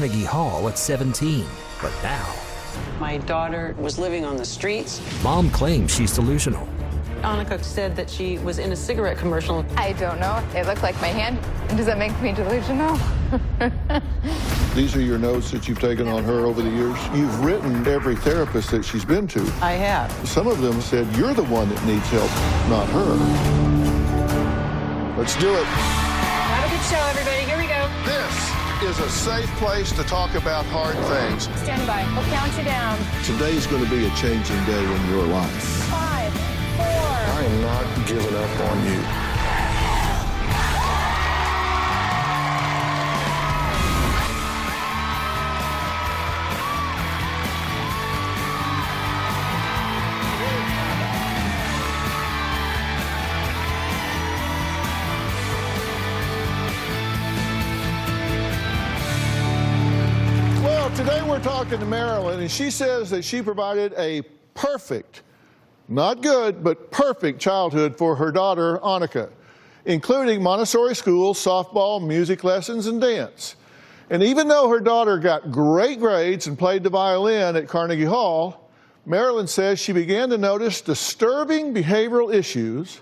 Carnegie Hall at 17. But now, my daughter was living on the streets. Mom claims she's delusional. Anika said that she was in a cigarette commercial. I don't know. It looked like my hand. Does that make me delusional? These are your notes that you've taken on her over the years. You've written every therapist that she's been to. I have. Some of them said you're the one that needs help, not her. Let's do it. Have a good show, everybody. Here we go. This is a safe place to talk about hard things. Stand by. We'll count you down. Today's going to be a changing day in your life. 5, 4. I am not giving up on you. Today we're talking to Marilyn, and she says that she provided a perfect, not good, but perfect childhood for her daughter, Anika, including Montessori schools, softball, music lessons, and dance. And even though her daughter got great grades and played the violin at Carnegie Hall, Marilyn says she began to notice disturbing behavioral issues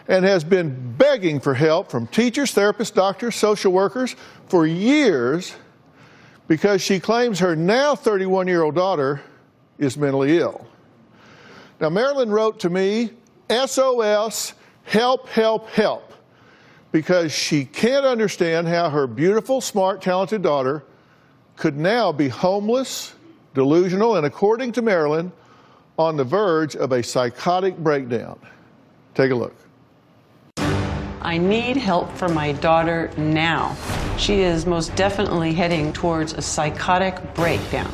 and has been begging for help from teachers, therapists, doctors, social workers for years, because she claims her now 31-year-old daughter is mentally ill. Now, Marilyn wrote to me, SOS, help, help, help, because she can't understand how her beautiful, smart, talented daughter could now be homeless, delusional, and according to Marilyn, on the verge of a psychotic breakdown. Take a look. I need help for my daughter now. She is most definitely heading towards a psychotic breakdown.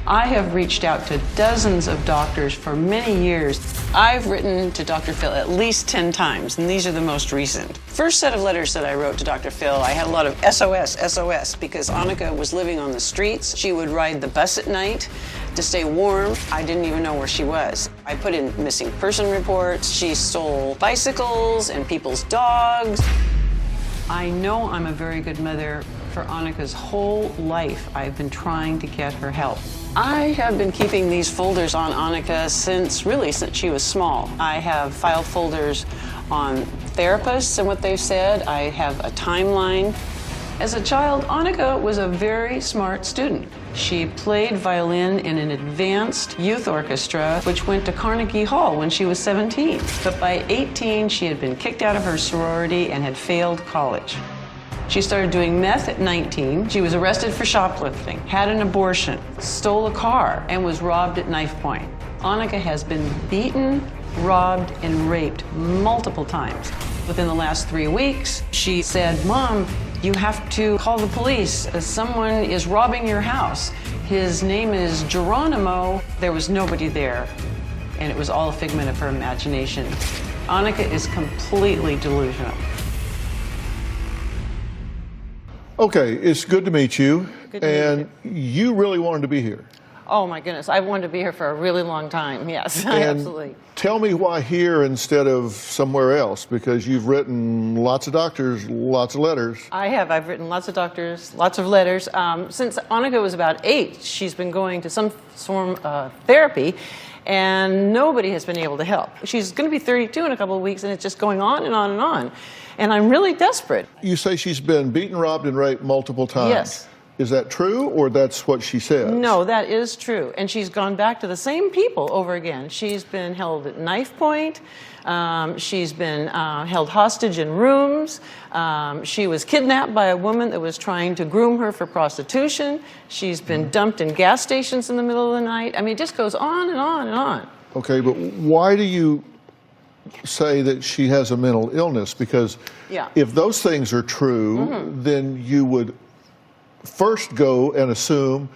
I have reached out to dozens of doctors for many years. I've written to Dr. Phil at least 10 times, and these are the most recent. First set of letters that I wrote to Dr. Phil, I had a lot of SOS, SOS, because Anika was living on the streets. She would ride the bus at night to stay warm. I didn't even know where she was. I put in missing person reports. She stole bicycles and people's dogs. I know I'm a very good mother. For Anika's whole life, I've been trying to get her help. I have been keeping these folders on Anika since she was small. I have filed folders on therapists and what they've said. I have a timeline. As a child, Anika was a very smart student. She played violin in an advanced youth orchestra, which went to Carnegie Hall when she was 17. But by 18, she had been kicked out of her sorority and had failed college. She started doing meth at 19. She was arrested for shoplifting, had an abortion, stole a car, and was robbed at knife point. Anika has been beaten, robbed, and raped multiple times. Within the last 3 weeks, she said, "Mom, you have to call the police. Someone is robbing your house. His name is Geronimo." There was nobody there, and it was all a figment of her imagination. Anika is completely delusional. Okay, it's good to meet you. Good to meet and you really wanted to be here. Oh my goodness, I've wanted to be here for a really long time, yes, And absolutely. tell me why here instead of somewhere else, because you've written lots of doctors, lots of letters. I've written lots of doctors, lots of letters. Since Anika was about 8, she's been going to some form of therapy, and nobody has been able to help. She's going to be 32 in a couple of weeks, and it's just going on and on and on. And I'm really desperate. You say she's been beaten, robbed, and raped multiple times. Yes. Is that true, or that's what she says? No, that is true. And she's gone back to the same people over again. She's been held at knife point. She's been held hostage in rooms. She was kidnapped by a woman that was trying to groom her for prostitution. She's been dumped in gas stations in the middle of the night. I mean, it just goes on and on and on. Okay, but why do you say that she has a mental illness? Because if those things are true, then you would first go and assume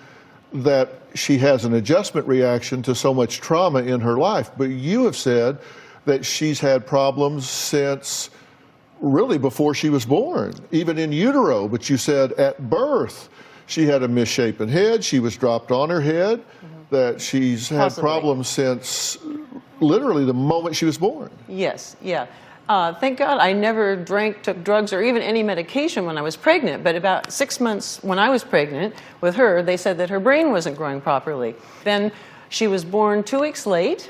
that she has an adjustment reaction to so much trauma in her life. But you have said that she's had problems since really before she was born, even in utero. But you said at birth she had a misshapen head, she was dropped on her head, that she's had problems since literally the moment she was born. Yes, yeah. Thank God I never drank, took drugs, or even any medication when I was pregnant. But about 6 months when I was pregnant with her, they said that her brain wasn't growing properly. Then she was born 2 weeks late,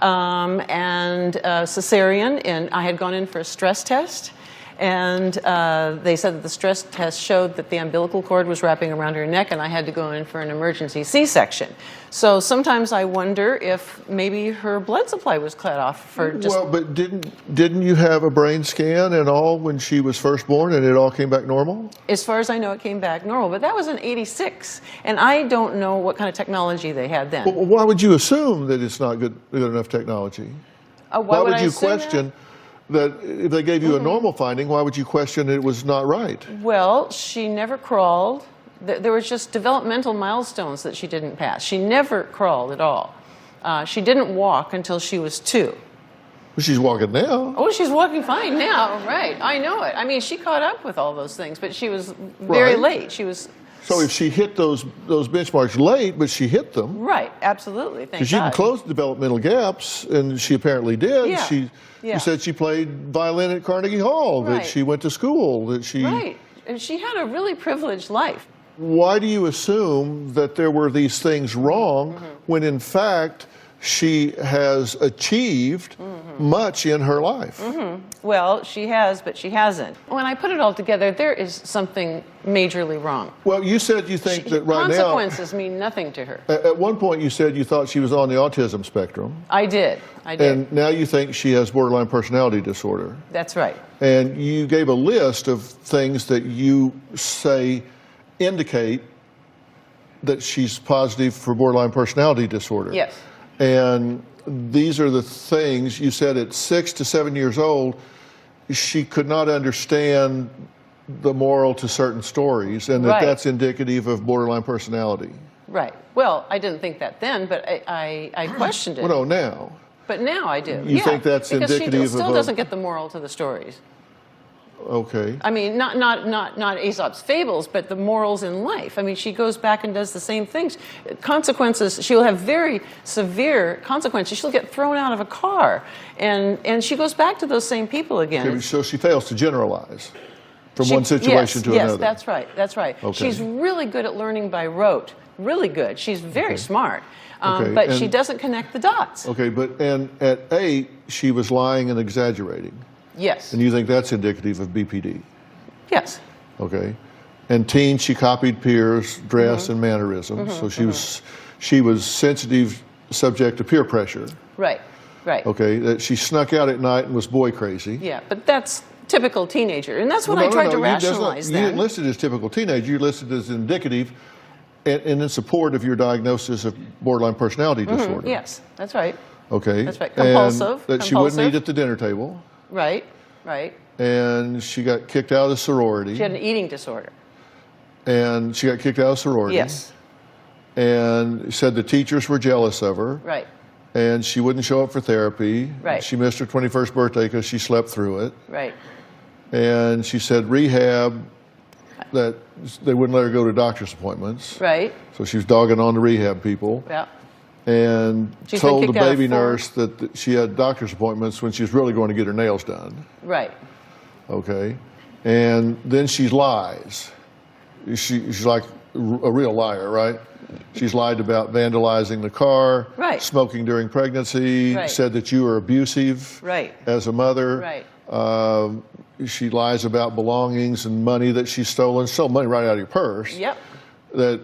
and cesarean, and I had gone in for a stress test. And they said that the stress test showed that the umbilical cord was wrapping around her neck, and I had to go in for an emergency C-section. So sometimes I wonder if maybe her blood supply was cut off for just... Well, but didn't you have a brain scan and all when she was first born, and it all came back normal? As far as I know, it came back normal, but that was in '86, and I don't know what kind of technology they had then. Well, why would you assume that it's not good enough technology? Why would you assume question that if they gave you a normal finding, why would you question it was not right? Well, she never crawled. There was just developmental milestones that she didn't pass. She never crawled at all. She didn't walk until she was 2. Well, she's walking now. Oh, she's walking fine now, right. I know it. I mean, she caught up with all those things, but she was very late. She was... So if she hit those benchmarks late, but she hit them. Right, absolutely, thank God. Because you can close developmental gaps, and she apparently did. Yeah. You said she played violin at Carnegie Hall, that she went to school, that she... Right, and she had a really privileged life. Why do you assume that there were these things wrong when in fact she has achieved much in her life? Well, she has, but she hasn't. When I put it all together, there is something majorly wrong. Well, you said you think that right now... Consequences mean nothing to her. At one point you said you thought she was on the autism spectrum. I did. And now you think she has borderline personality disorder. That's right. And you gave a list of things that you say indicate that she's positive for borderline personality disorder. Yes. And these are the things you said at 6 to 7 years old, she could not understand the moral to certain stories, and that's indicative of borderline personality. Right. Well, I didn't think that then, but I questioned it. Well, no, now. But now I do. You think that's indicative because she still of doesn't get the moral to the stories. Okay. I mean, not Aesop's fables, but the morals in life. I mean, she goes back and does the same things. Consequences, she'll have very severe consequences. She'll get thrown out of a car, and she goes back to those same people again. Okay, so she fails to generalize from one situation to another. Yes, that's right. That's right. Okay. She's really good at learning by rote. Really good. She's very smart. But she doesn't connect the dots. Okay, and at 8, she was lying and exaggerating. Yes. And you think that's indicative of BPD? Yes. Okay. And teen, she copied peers' dress and mannerisms. So she was sensitive, subject to peer pressure. Right. Right. Okay. That she snuck out at night and was boy crazy. Yeah, but that's typical teenager, and that's what I tried to rationalize. You didn't list it as typical teenager. You listed it as indicative, and in support of your diagnosis of borderline personality disorder. Yes, that's right. Okay. That's right. Compulsive. And that she wouldn't eat at the dinner table. Right. Right. And she got kicked out of the sorority. She had an eating disorder. And she got kicked out of sorority. Yes. And said the teachers were jealous of her. Right. And she wouldn't show up for therapy. Right. She missed her 21st birthday because she slept through it. Right. And she said rehab, that they wouldn't let her go to doctor's appointments. Right. So she was dogging on the rehab people. Yeah. And She's told the been kicked out of baby 4. nurse that she had doctor's appointments when she was really going to get her nails done. Right. Okay. And then she lies. She's like a real liar, right? She's lied about vandalizing the car, Right. smoking during pregnancy, Right. said that you were abusive Right. as a mother. Right. She lies about belongings and money that she's stolen. Stole money right out of your purse. Yep. That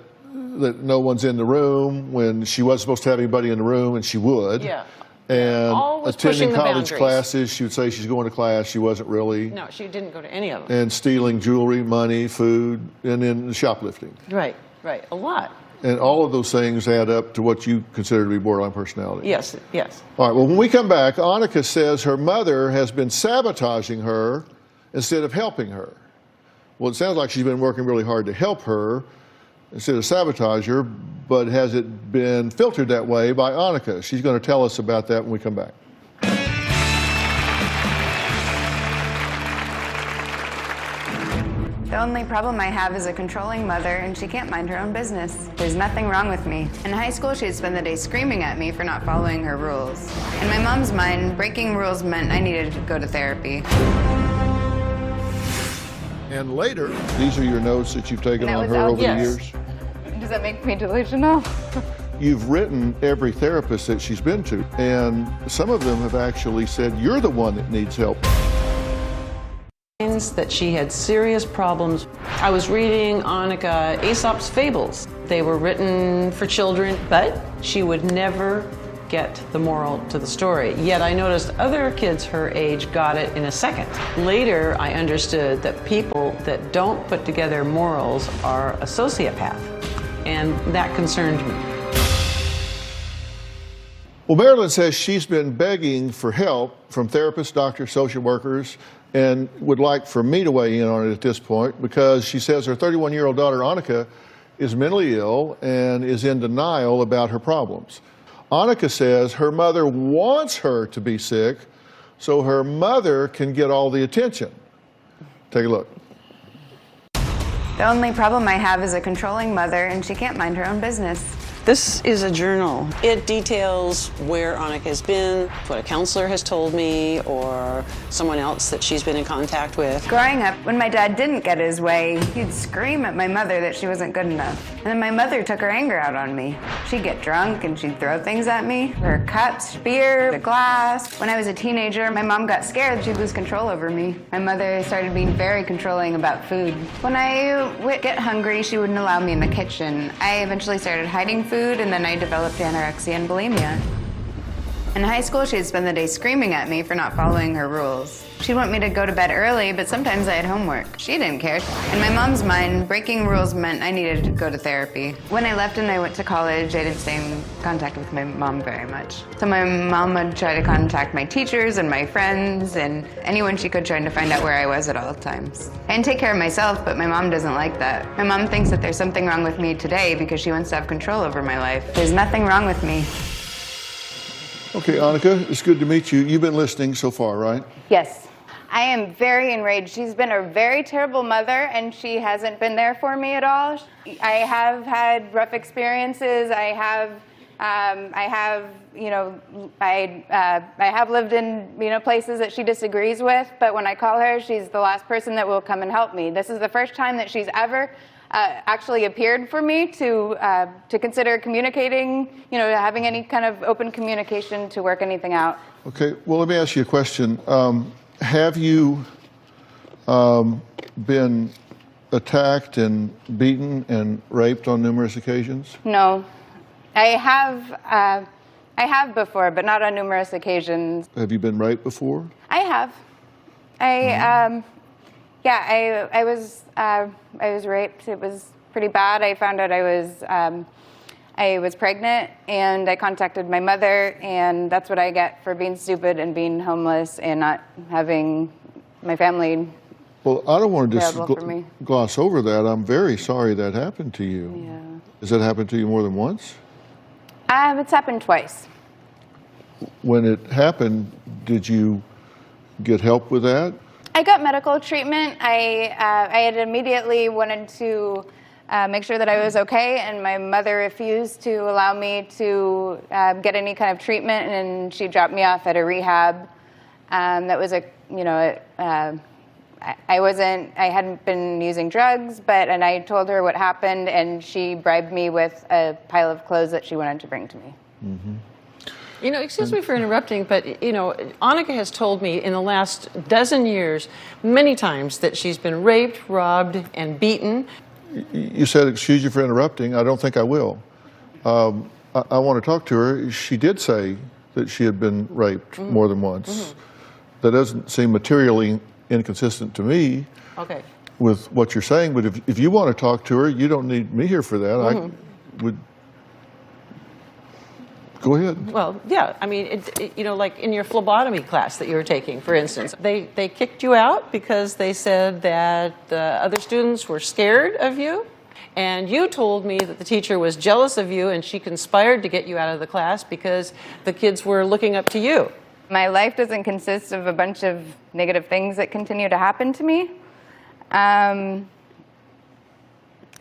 no one's in the room when she wasn't supposed to have anybody in the room, and she would. Yeah. And Always pushing attending the college boundaries. classes, she would say she's going to class. She wasn't really. No, she didn't go to any of them. And stealing jewelry, money, food, and then shoplifting. Right. Right. A lot. And all of those things add up to what you consider to be borderline personality. Yes. Yes. All right, well, when we come back, Anika says her mother has been sabotaging her instead of helping her. Well, it sounds like she's been working really hard to help her instead of sabotage her, but has it been filtered that way by Anika? She's going to tell us about that when we come back. The only problem I have is a controlling mother, and she can't mind her own business. There's nothing wrong with me. In high school, she'd spend the day screaming at me for not following her rules. In my mom's mind, breaking rules meant I needed to go to therapy. And later, these are your notes that you've taken on her over the years? Does that make me delusional? You've written every therapist that she's been to, and some of them have actually said, you're the one that needs help. That she had serious problems. I was reading Anika Aesop's Fables. They were written for children, but she would never get the moral to the story. Yet I noticed other kids her age got it in a second. Later, I understood that people that don't put together morals are a sociopath, and that concerned me. Well, Marilyn says she's been begging for help from therapists, doctors, social workers, and would like for me to weigh in on it at this point, because she says her 31-year-old daughter, Anika, is mentally ill and is in denial about her problems. Anika says her mother wants her to be sick so her mother can get all the attention. Take a look. The only problem I have is a controlling mother, and she can't mind her own business. This is a journal. It details where Anika has been, what a counselor has told me, or someone else that she's been in contact with. Growing up, when my dad didn't get his way, he'd scream at my mother that she wasn't good enough. And then my mother took her anger out on me. She'd get drunk and she'd throw things at me. Her cups, beer, the glass. When I was a teenager, my mom got scared she'd lose control over me. My mother started being very controlling about food. When I would get hungry, she wouldn't allow me in the kitchen. I eventually started hiding food, and then I developed anorexia and bulimia. In high school, she'd spend the day screaming at me for not following her rules. She'd want me to go to bed early, but sometimes I had homework. She didn't care. In my mom's mind, breaking rules meant I needed to go to therapy. When I left and I went to college, I didn't stay in contact with my mom very much. So my mom would try to contact my teachers and my friends and anyone she could, trying to find out where I was at all times. I can take care of myself, but my mom doesn't like that. My mom thinks that there's something wrong with me today because she wants to have control over my life. There's nothing wrong with me. Okay, Anika, it's good to meet you. You've been listening so far, right? Yes. I am very enraged. She's been a very terrible mother, and she hasn't been there for me at all. I have had rough experiences. I have lived in places that she disagrees with. But when I call her, she's the last person that will come and help me. This is the first time that she's ever actually appeared for me to consider communicating, having any kind of open communication to work anything out. Okay, well, let me ask you a question. Have you been attacked and beaten and raped on numerous occasions? No. I have before, but not on numerous occasions. Have you been raped before? I have. I was raped. It was pretty bad. I found out I was pregnant, and I contacted my mother, and that's what I get for being stupid and being homeless and not having my family. Well, I don't want to just available for me. gloss over that. I'm very sorry that happened to you. Yeah. Has that happened to you more than once? It's happened twice. When it happened, did you get help with that? I got medical treatment. I had immediately wanted to make sure that I was okay, and my mother refused to allow me to get any kind of treatment, and she dropped me off at a rehab. That was I hadn't been using drugs, and I told her what happened, and she bribed me with a pile of clothes that she wanted to bring to me. Mm-hmm. Excuse me for interrupting, but, Anika has told me in the last dozen years many times that she's been raped, robbed, and beaten. You said, excuse you for interrupting. I don't think I will. I want to talk to her. She did say that she had been raped more than once. Mm-hmm. That doesn't seem materially inconsistent to me with what you're saying, but if you want to talk to her, you don't need me here for that. I would... Go ahead. Well, yeah, I mean, like in your phlebotomy class that you were taking, for instance, they kicked you out because they said that the other students were scared of you, and you told me that the teacher was jealous of you and she conspired to get you out of the class because the kids were looking up to you. My life doesn't consist of a bunch of negative things that continue to happen to me.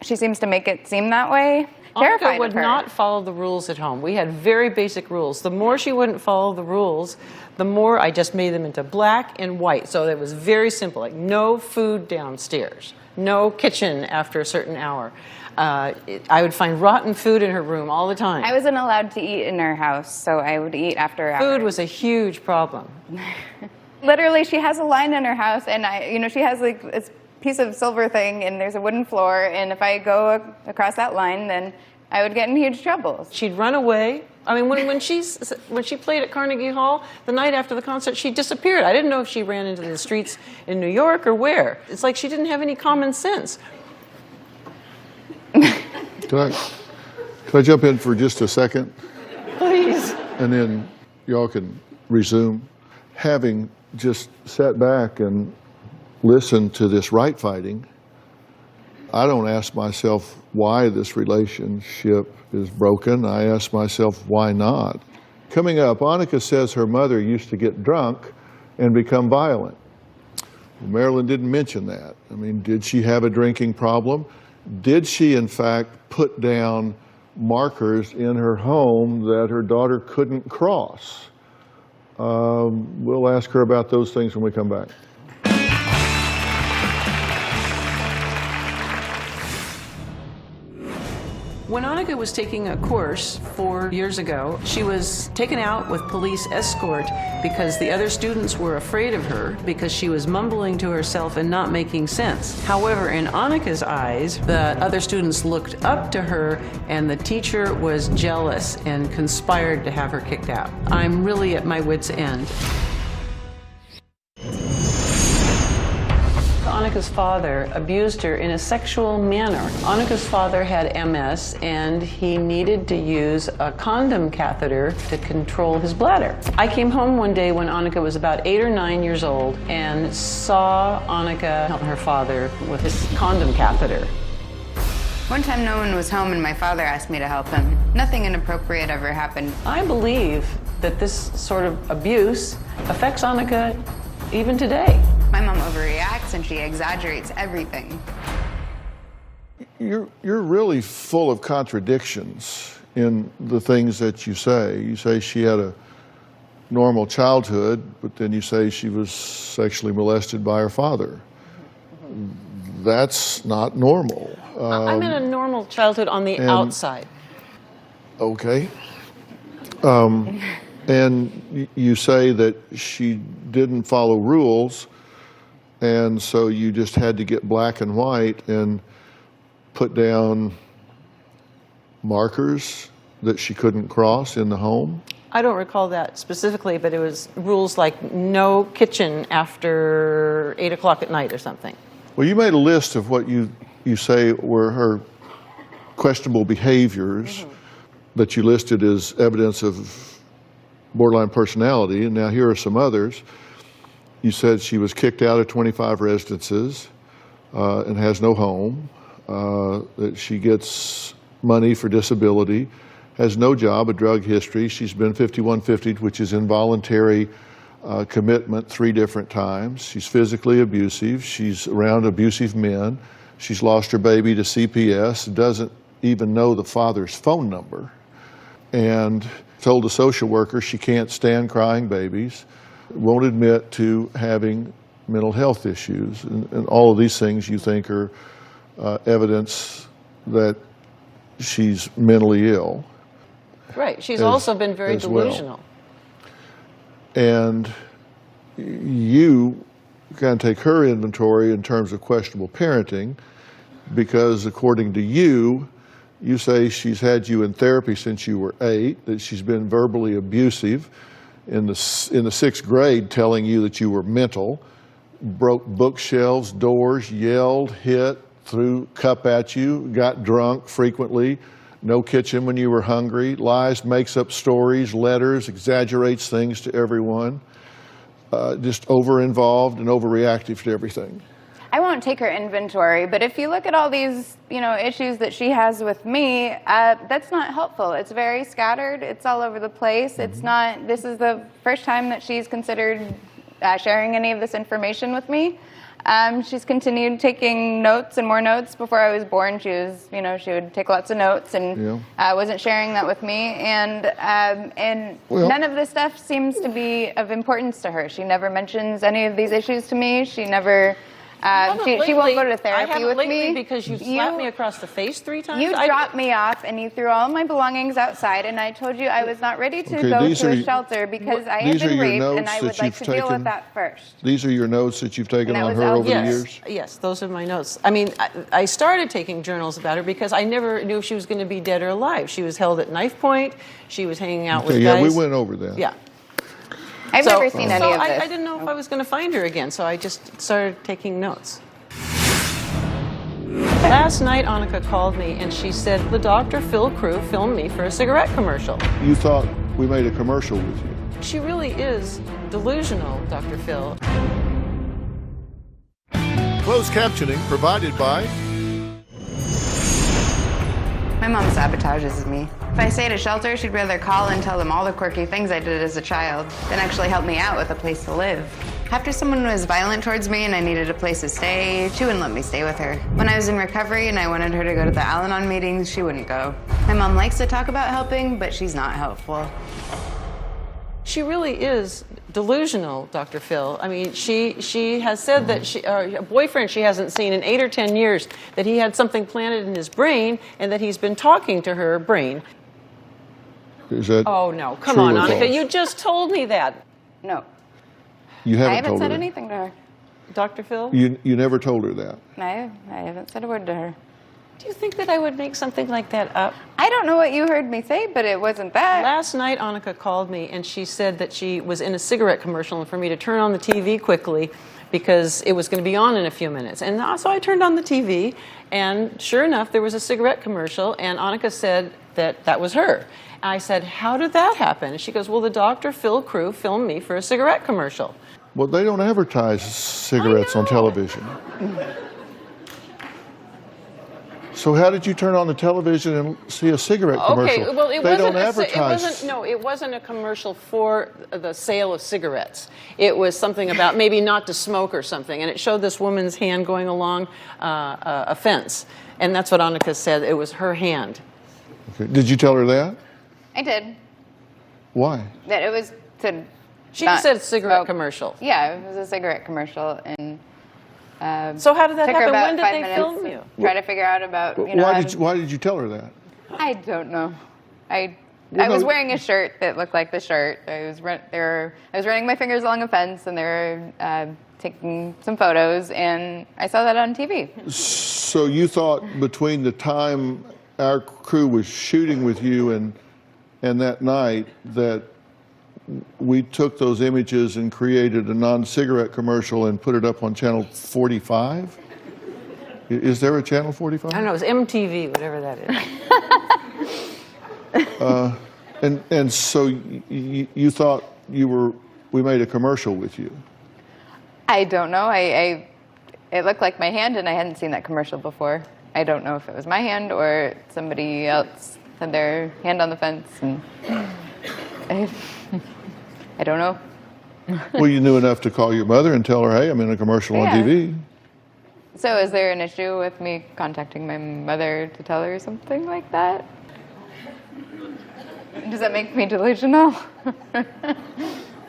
She seems to make it seem that way. Terrified Anika would of her. not follow the rules at home. We had very basic rules. The more she wouldn't follow the rules, the more I just made them into black and white. So it was very simple, like no food downstairs, no kitchen after a certain hour. I would find rotten food in her room all the time. I wasn't allowed to eat in her house, so I would eat after hours. Food was a huge problem. Literally, she has a line in her house, and she has like this piece of silver thing, and there's a wooden floor, and if I go across that line, then I would get in huge trouble. She'd run away. I mean, when she played at Carnegie Hall, the night after the concert, she disappeared. I didn't know if she ran into the streets in New York or where. It's like she didn't have any common sense. Can I jump in for just a second? Please. And then y'all can resume. Having just sat back and listened to this right fighting, I don't ask myself why this relationship is broken. I ask myself why not. Coming up, Anika says her mother used to get drunk and become violent. Marilyn didn't mention that. I mean, did she have a drinking problem? Did she, in fact, put down markers in her home that her daughter couldn't cross? We'll ask her about those things when we come back. When Anika was taking a course 4 years ago, she was taken out with police escort because the other students were afraid of her because she was mumbling to herself and not making sense. However, in Anika's eyes, the other students looked up to her and the teacher was jealous and conspired to have her kicked out. I'm really at my wit's end. Anika's father abused her in a sexual manner. Anika's father had MS and he needed to use a condom catheter to control his bladder. I came home one day when Anika was about 8 or 9 years old and saw Anika help her father with his condom catheter. One time no one was home and my father asked me to help him. Nothing inappropriate ever happened. I believe that this sort of abuse affects Anika even today. My mom overreacts and she exaggerates everything. You're really full of contradictions in the things that you say. You say she had a normal childhood, but then you say she was sexually molested by her father. That's not normal. I'm in a normal childhood on the outside. Okay. And you say that she didn't follow rules, and so you just had to get black and white and put down markers that she couldn't cross in the home? I don't recall that specifically, but it was rules like no kitchen after 8 o'clock at night or something. Well, you made a list of what you say were her questionable behaviors that you listed as evidence of borderline personality, and now here are some others. You said she was kicked out of 25 residences and has no home, that she gets money for disability, has no job, a drug history. She's been 5150, which is involuntary commitment 3 different times. She's physically abusive. She's around abusive men. She's lost her baby to CPS, doesn't even know the father's phone number, and told a social worker she can't stand crying babies, won't admit to having mental health issues. And all of these things you think are evidence that she's mentally ill. Right. She's also been very delusional. And you kind of take her inventory in terms of questionable parenting, because according to you, you say she's had you in therapy since you were 8, that she's been verbally abusive in the 6th grade, telling you that you were mental, broke bookshelves, doors, yelled, hit, threw cup at you, got drunk frequently, no kitchen when you were hungry, lies, makes up stories, letters, exaggerates things to everyone, just over-involved and overreactive to everything. I won't take her inventory, but if you look at all these, issues that she has with me, that's not helpful. It's very scattered. It's all over the place. It's not, this is the first time that she's considered sharing any of this information with me. She's continued taking notes and more notes. Before I was born, she was, she would take lots of notes and wasn't sharing that with me. And none of this stuff seems to be of importance to her. She never mentions any of these issues to me. She never. She won't go to therapy with me because you slapped me across the face 3 times. You dropped me off and you threw all my belongings outside, and I told you I was not ready to go to a shelter because I had been raped, and I would like to deal with that first. These are your notes that you've taken on her over the years? Yes, those are my notes. I mean, I started taking journals about her because I never knew if she was going to be dead or alive. She was held at knife point. She was hanging out with guys. Yeah, we went over that. Yeah. I've never seen any of this. I didn't know if I was going to find her again, so I just started taking notes. Last night, Anika called me and she said the Dr. Phil crew filmed me for a cigarette commercial. You thought we made a commercial with you? She really is delusional, Dr. Phil. Closed captioning provided by... My mom sabotages me. If I stay at a shelter, she'd rather call and tell them all the quirky things I did as a child than actually help me out with a place to live. After someone was violent towards me and I needed a place to stay, she wouldn't let me stay with her. When I was in recovery and I wanted her to go to the Al-Anon meetings, she wouldn't go. My mom likes to talk about helping, but she's not helpful. She really is delusional, Dr. Phil. I mean, she has said that a boyfriend she hasn't seen in 8 or 10 years, that he had something planted in his brain and that he's been talking to her brain. Is that Oh, no. Come on, Anika. You just told me that. No. You haven't I haven't told said her anything to her. Dr. Phil? You never told her that? I haven't said a word to her. Do you think that I would make something like that up? I don't know what you heard me say, but it wasn't that. Last night, Anika called me and she said that she was in a cigarette commercial and for me to turn on the TV quickly because it was going to be on in a few minutes. And so I turned on the TV, and sure enough, there was a cigarette commercial, and Anika said that that was her. And I said, how did that happen? And she goes, well, the Dr. Phil crew filmed me for a cigarette commercial. Well, they don't advertise cigarettes on television. So how did you turn on the television and see a cigarette commercial? Okay, well, it wasn't wasn't a commercial for the sale of cigarettes. It was something about maybe not to smoke or something, and it showed this woman's hand going along a fence, and that's what Anika said. It was her hand. Okay. Did you tell her that? I did. Why? That it was to. She said cigarette commercial. Yeah, it was a cigarette commercial, and. So how did that happen? When did they film film you? Try to figure out about, Why did you tell her that? I don't know. I was wearing a shirt that looked like the shirt. I was running my fingers along a fence, and they were taking some photos, and I saw that on TV. So you thought between the time our crew was shooting with you and that night that we took those images and created a non-cigarette commercial and put it up on channel 45? Is there a channel 45? I don't know, it's MTV, whatever that is. And so you thought we made a commercial with you? I don't know. It looked like my hand, and I hadn't seen that commercial before. I don't know if it was my hand or somebody else had their hand on the fence. And I don't know. Well, you knew enough to call your mother and tell her, hey, I'm in a commercial on TV. So is there an issue with me contacting my mother to tell her something like that? Does that make me delusional?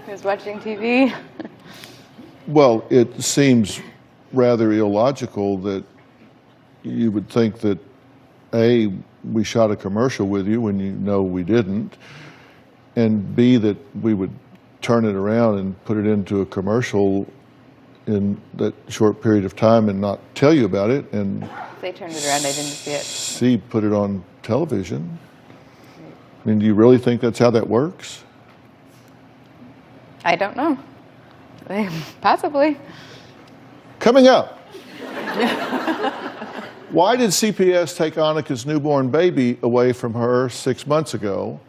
Who's watching TV? Well, it seems rather illogical that you would think that, A, we shot a commercial with you when you know we didn't, and B, that we would turn it around and put it into a commercial in that short period of time and not tell you about it. And they turned it around, I didn't see it. C, put it on television. I mean, do you really think that's how that works? I don't know. Possibly. Coming up. Why did CPS take Anika's newborn baby away from her 6 months ago?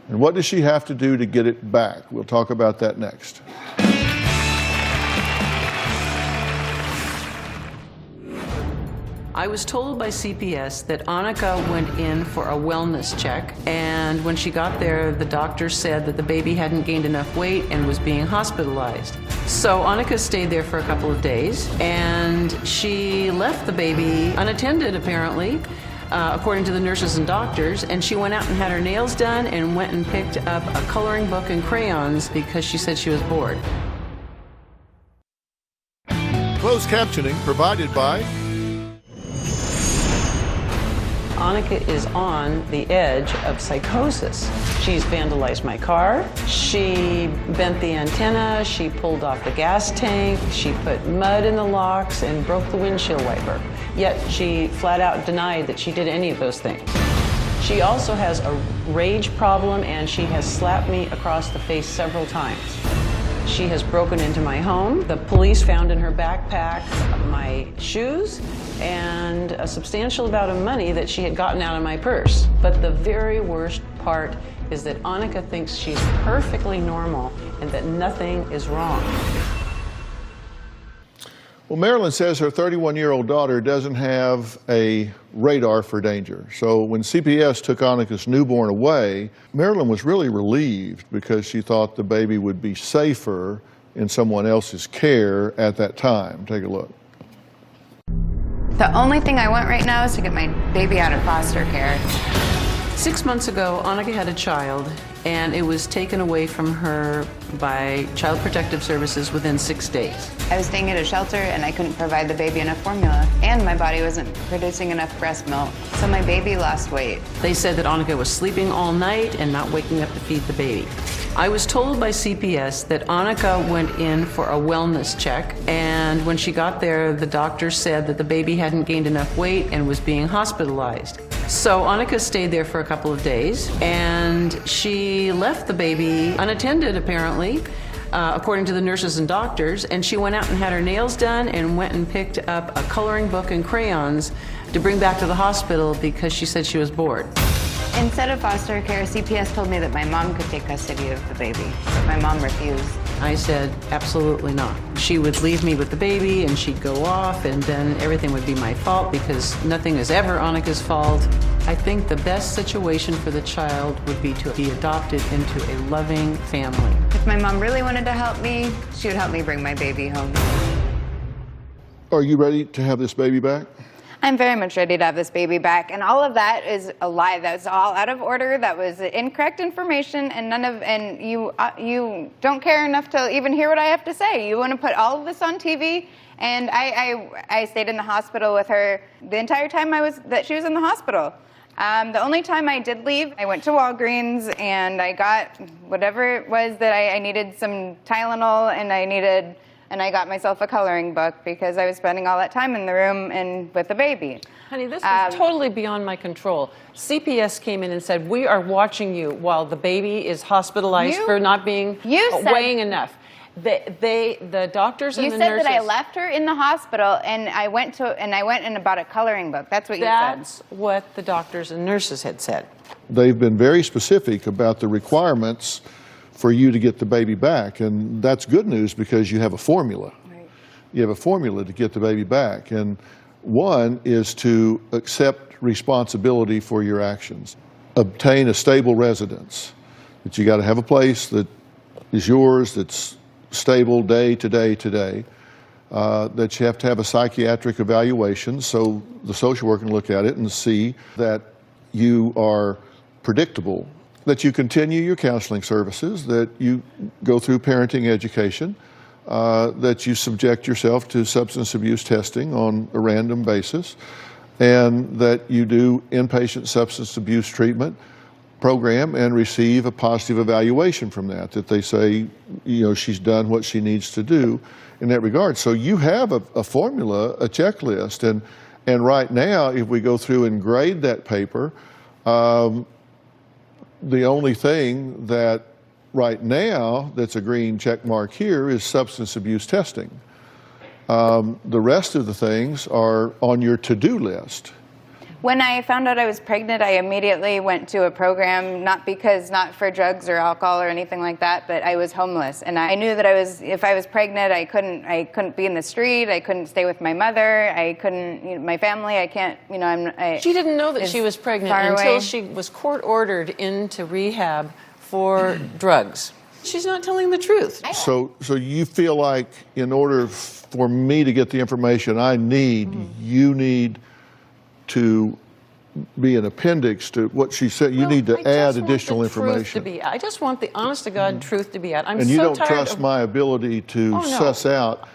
And what does she have to do to get it back? We'll talk about that next. I was told by CPS that Anika went in for a wellness check, and when she got there, the doctor said that the baby hadn't gained enough weight and was being hospitalized. So Anika stayed there for a couple of days, and she left the baby unattended, apparently, according to the nurses and doctors, and she went out and had her nails done and went and picked up a coloring book and crayons because she said she was bored. Closed captioning provided by Anika is on the edge of psychosis. She's vandalized my car, she bent the antenna, she pulled off the gas tank, she put mud in the locks and broke the windshield wiper. Yet she flat out denied that she did any of those things. She also has a rage problem and she has slapped me across the face several times. She has broken into my home. The police found in her backpack my shoes and a substantial amount of money that she had gotten out of my purse. But the very worst part is that Anika thinks she's perfectly normal and that nothing is wrong. Well, Marilyn says her 31-year-old daughter doesn't have a radar for danger. So when CPS took Anika's newborn away, Marilyn was really relieved because she thought the baby would be safer in someone else's care at that time. Take a look. The only thing I want right now is to get my baby out of foster care. 6 months ago, Anika had a child, and it was taken away from her by Child Protective Services within 6 days. I was staying at a shelter and I couldn't provide the baby enough formula, and my body wasn't producing enough breast milk, so my baby lost weight. They said that Anika was sleeping all night and not waking up to feed the baby. I was told by CPS that Anika went in for a wellness check, and when she got there, the doctor said that the baby hadn't gained enough weight and was being hospitalized. So Anika stayed there for a couple of days, and she left the baby unattended, apparently, according to the nurses and doctors, and she went out and had her nails done and went and picked up a coloring book and crayons to bring back to the hospital because she said she was bored. Instead of foster care, CPS told me that my mom could take custody of the baby, but my mom refused. I said, absolutely not. She would leave me with the baby and she'd go off, and then everything would be my fault because nothing is ever Anika's fault. I think the best situation for the child would be to be adopted into a loving family. If my mom really wanted to help me, she would help me bring my baby home. Are you ready to have this baby back? I'm very much ready to have this baby back, and all of that is a lie. That's all out of order. That was incorrect information, and you don't care enough to even hear what I have to say. You want to put all of this on TV, and I stayed in the hospital with her the entire time that she was in the hospital. The only time I did leave, I went to Walgreens and I got whatever it was that I needed, some Tylenol, and I got myself a coloring book because I was spending all that time in the room and with the baby. Honey, this is totally beyond my control. CPS came in and said, we are watching you while the baby is hospitalized for not being weighing enough. The doctors and the nurses. You said that I left her in the hospital and I went and bought a coloring book. That's what you said. That's what the doctors and nurses had said. They've been very specific about the requirements for you to get the baby back, and that's good news because you have a formula. Right. You have a formula to get the baby back, and one is to accept responsibility for your actions. Obtain a stable residence. That you got to have a place that is yours, that's stable day to day to day. That you have to have a psychiatric evaluation, so the social worker can look at it and see that you are predictable, that you continue your counseling services, that you go through parenting education, that you subject yourself to substance abuse testing on a random basis, and that you do inpatient substance abuse treatment program and receive a positive evaluation from that they say, she's done what she needs to do in that regard. So you have a formula, a checklist, and right now, if we go through and grade that paper, the only thing that right now that's a green check mark here is substance abuse testing. The rest of the things are on your to-do list. When I found out I was pregnant, I immediately went to a program, not for drugs or alcohol or anything like that, but I was homeless. And I knew that if I was pregnant, I couldn't be in the street, I couldn't stay with my mother, I couldn't, my family, I can't, She didn't know that she was pregnant until she was court-ordered into rehab for drugs. She's not telling the truth. So you feel like in order for me to get the information I need, you need to be an appendix to what she said. You need to add additional information. I just want the honest-to-God truth to be out. And you don't trust my ability to suss out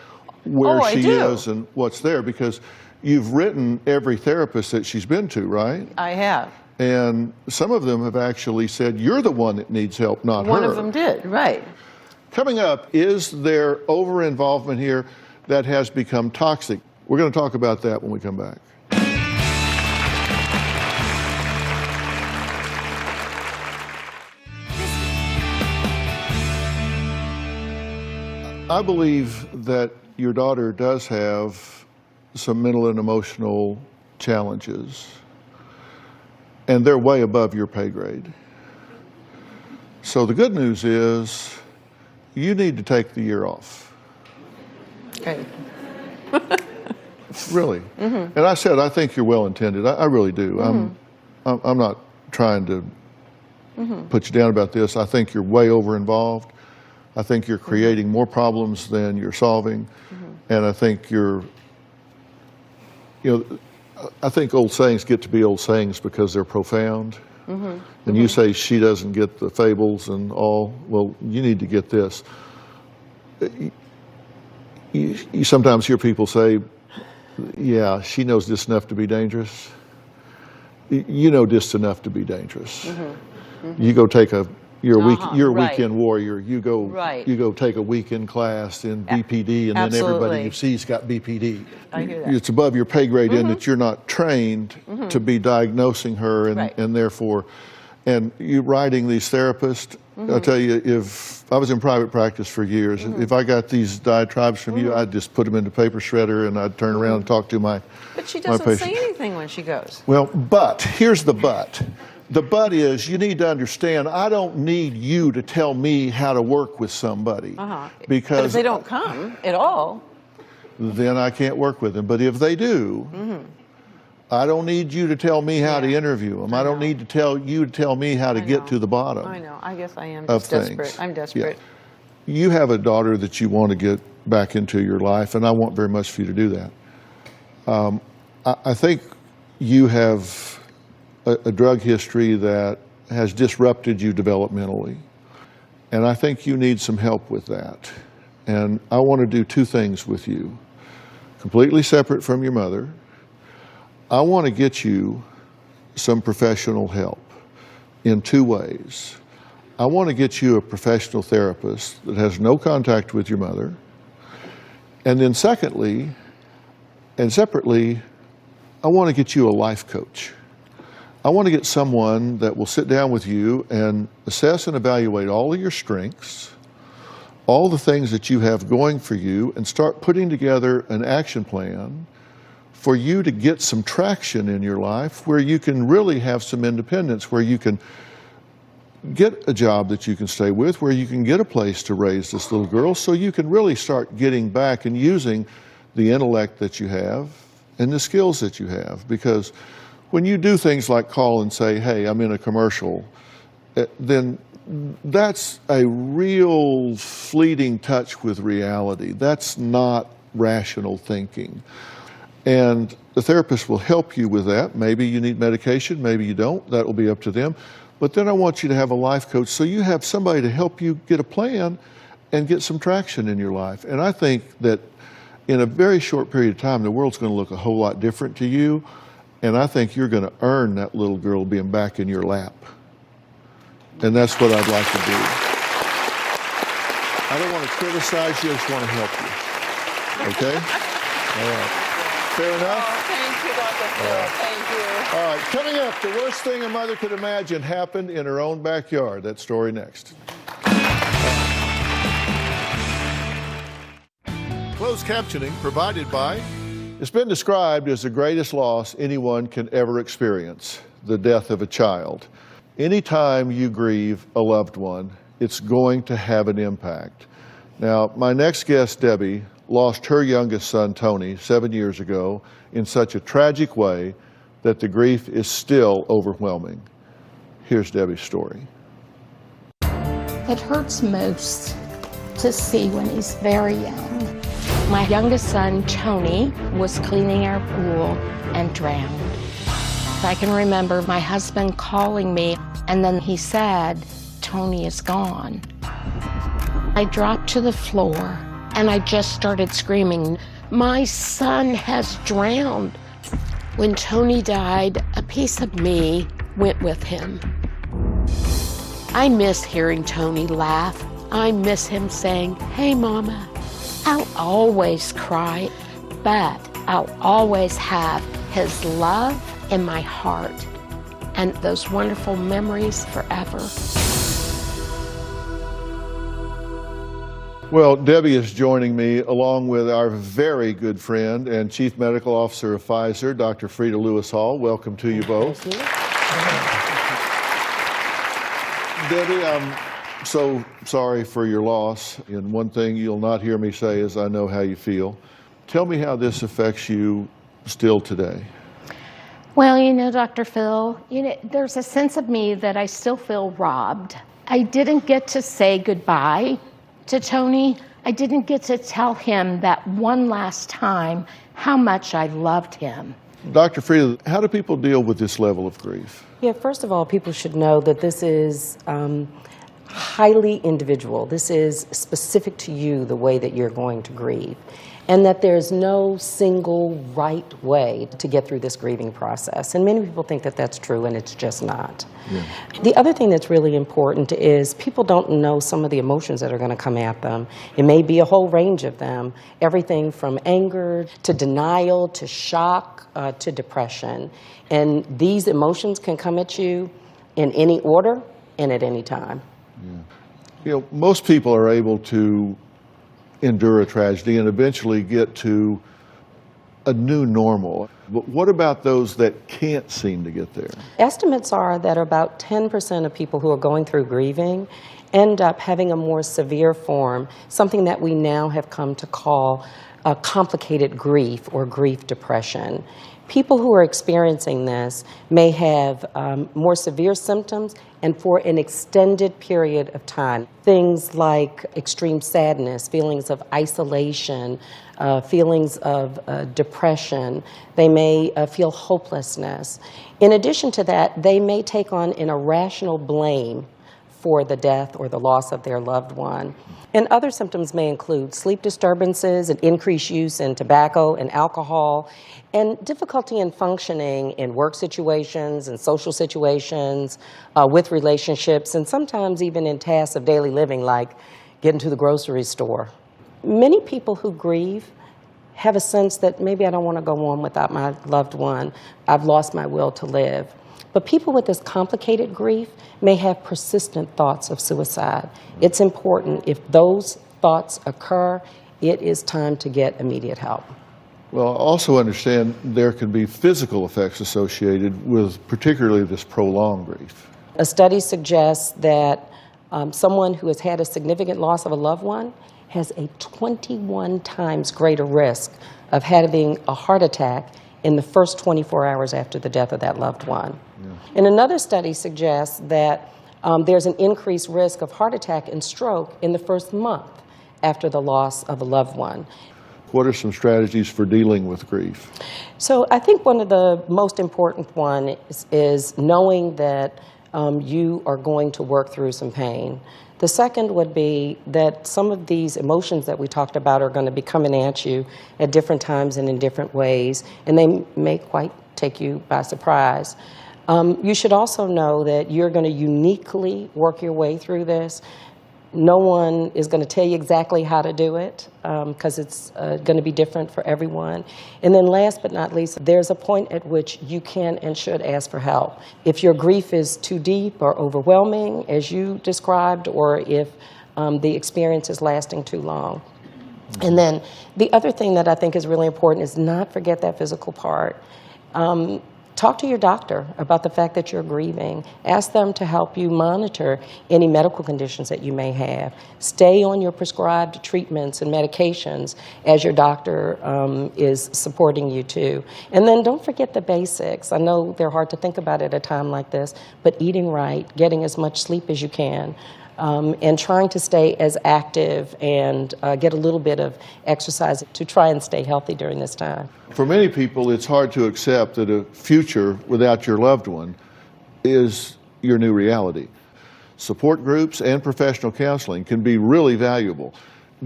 where she is and what's there, because you've written every therapist that she's been to, right? I have. And some of them have actually said, you're the one that needs help, not her. One of them did, right. Coming up, is there over-involvement here that has become toxic? We're going to talk about that when we come back. I believe that your daughter does have some mental and emotional challenges, and they're way above your pay grade. So the good news is you need to take the year off. Okay. Really. And I said, I think you're well-intended. I really do. I'm not trying to put you down about this. I think you're way over-involved. I think you're creating more problems than you're solving. And I think I think old sayings get to be old sayings because they're profound. And you say she doesn't get the fables and all. Well, you need to get this. You sometimes hear people say, yeah, she knows just enough to be dangerous. You know just enough to be dangerous. You go take you're a weekend warrior. You go take a weekend class in BPD, and then everybody you see's got BPD. I hear that. It's above your pay grade in that you're not trained to be diagnosing her, and therefore, and you writing these therapists. I'll tell you, if I was in private practice for years, if I got these diatribes from you, I'd just put them into paper shredder and I'd turn around and talk to my But she doesn't say anything when she goes. Well, but here's the but. The but is, you need to understand, I don't need you to tell me how to work with somebody. Because but if they don't come at all, then I can't work with them. But if they do, I don't need you to tell me how to interview them. I don't need to tell me how to get to the bottom. I know. I guess I am just desperate. I'm desperate. Yeah. You have a daughter that you want to get back into your life, and I want very much for you to do that. I think you have a drug history that has disrupted you developmentally. And I think you need some help with that. And I want to do two things with you, completely separate from your mother. I want to get you some professional help in two ways. I want to get you a professional therapist that has no contact with your mother. And then secondly, and separately, I want to get you a life coach. I want to get someone that will sit down with you and assess and evaluate all of your strengths, all the things that you have going for you, and start putting together an action plan for you to get some traction in your life where you can really have some independence, where you can get a job that you can stay with, where you can get a place to raise this little girl, so you can really start getting back and using the intellect that you have and the skills that you have. Because when you do things like call and say, hey, I'm in a commercial, then that's a real fleeting touch with reality. That's not rational thinking. And the therapist will help you with that. Maybe you need medication, maybe you don't. That will be up to them. But then I want you to have a life coach so you have somebody to help you get a plan and get some traction in your life. And I think that in a very short period of time, the world's going to look a whole lot different to you. And I think you're going to earn that little girl being back in your lap. And that's what I'd like to do. I don't want to criticize you, I just want to help you. Okay? All right. Fair enough? Oh, thank you, Dr. Phil. Thank you. All right, coming up, the worst thing a mother could imagine happened in her own backyard. That story next. Closed captioning provided by It's been described as the greatest loss anyone can ever experience, the death of a child. Anytime you grieve a loved one, it's going to have an impact. Now, my next guest, Debbie, lost her youngest son, Tony, 7 years ago in such a tragic way that the grief is still overwhelming. Here's Debbie's story. It hurts most to see when he's very young. My youngest son, Tony, was cleaning our pool and drowned. I can remember my husband calling me, and then he said, "Tony is gone." I dropped to the floor, and I just started screaming, "My son has drowned." When Tony died, a piece of me went with him. I miss hearing Tony laugh. I miss him saying, "Hey, Mama." I'll always cry, but I'll always have his love in my heart and those wonderful memories forever. Well, Debbie is joining me along with our very good friend and Chief Medical Officer of Pfizer, Dr. Frida Lewis Hall. Welcome to you both. Thank you. Debbie, I'm so sorry for your loss. And one thing you'll not hear me say is I know how you feel. Tell me how this affects you still today. Well, Dr. Phil, there's a sense of me that I still feel robbed. I didn't get to say goodbye to Tony. I didn't get to tell him that one last time how much I loved him. Dr. Frida, how do people deal with this level of grief? Yeah, first of all, people should know that this is highly individual. This is specific to you, the way that you're going to grieve, and that there's no single right way to get through this grieving process. And many people think that that's true, and it's just not. Yeah. The other thing that's really important is people don't know some of the emotions that are going to come at them. It may be a whole range of them, everything from anger to denial to shock to depression. And these emotions can come at you in any order and at any time. Yeah. Most people are able to endure a tragedy and eventually get to a new normal. But what about those that can't seem to get there? Estimates are that about 10% of people who are going through grieving end up having a more severe form, something that we now have come to call a complicated grief or grief depression. People who are experiencing this may have more severe symptoms and for an extended period of time. Things like extreme sadness, feelings of isolation, feelings of depression. They may feel hopelessness. In addition to that, they may take on an irrational blame for the death or the loss of their loved one. And other symptoms may include sleep disturbances, an increased use in tobacco and alcohol, and difficulty in functioning in work situations and social situations, with relationships, and sometimes even in tasks of daily living like getting to the grocery store. Many people who grieve have a sense that maybe I don't want to go on without my loved one. I've lost my will to live. But people with this complicated grief may have persistent thoughts of suicide. It's important, if those thoughts occur, it is time to get immediate help. Well, I also understand there can be physical effects associated with particularly this prolonged grief. A study suggests that someone who has had a significant loss of a loved one has a 21 times greater risk of having a heart attack in the first 24 hours after the death of that loved one. Yeah. And another study suggests that there's an increased risk of heart attack and stroke in the first month after the loss of a loved one. What are some strategies for dealing with grief? So I think one of the most important ones is knowing that you are going to work through some pain. The second would be that some of these emotions that we talked about are going to be coming at you at different times and in different ways, and they may quite take you by surprise. You should also know that you're going to uniquely work your way through this. No one is going to tell you exactly how to do it because it's going to be different for everyone. And then last but not least, there's a point at which you can and should ask for help. If your grief is too deep or overwhelming, as you described, or if the experience is lasting too long. And then the other thing that I think is really important is not forget that physical part. Talk to your doctor about the fact that you're grieving. Ask them to help you monitor any medical conditions that you may have. Stay on your prescribed treatments and medications as your doctor is supporting you too. And then don't forget the basics. I know they're hard to think about at a time like this, but eating right, getting as much sleep as you can, and trying to stay as active and get a little bit of exercise to try and stay healthy during this time. For many people, it's hard to accept that a future without your loved one is your new reality. Support groups and professional counseling can be really valuable.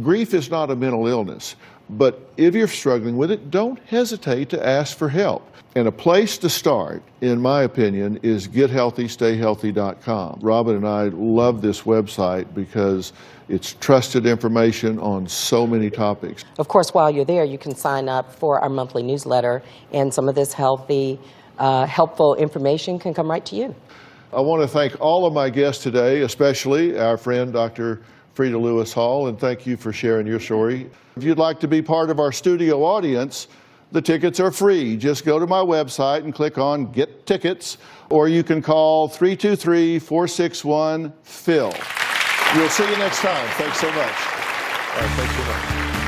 Grief is not a mental illness, but if you're struggling with it, don't hesitate to ask for help. And a place to start, in my opinion, is gethealthystayhealthy.com. Robin and I love this website because it's trusted information on so many topics. Of course, while you're there, you can sign up for our monthly newsletter, and some of this helpful information can come right to you. I want to thank all of my guests today, especially our friend Dr. Frida Lewis Hall, and thank you for sharing your story. If you'd like to be part of our studio audience, the tickets are free. Just go to my website and click on Get Tickets, or you can call 323-461-PHIL. We'll see you next time. Thanks so much. All right, thanks so much.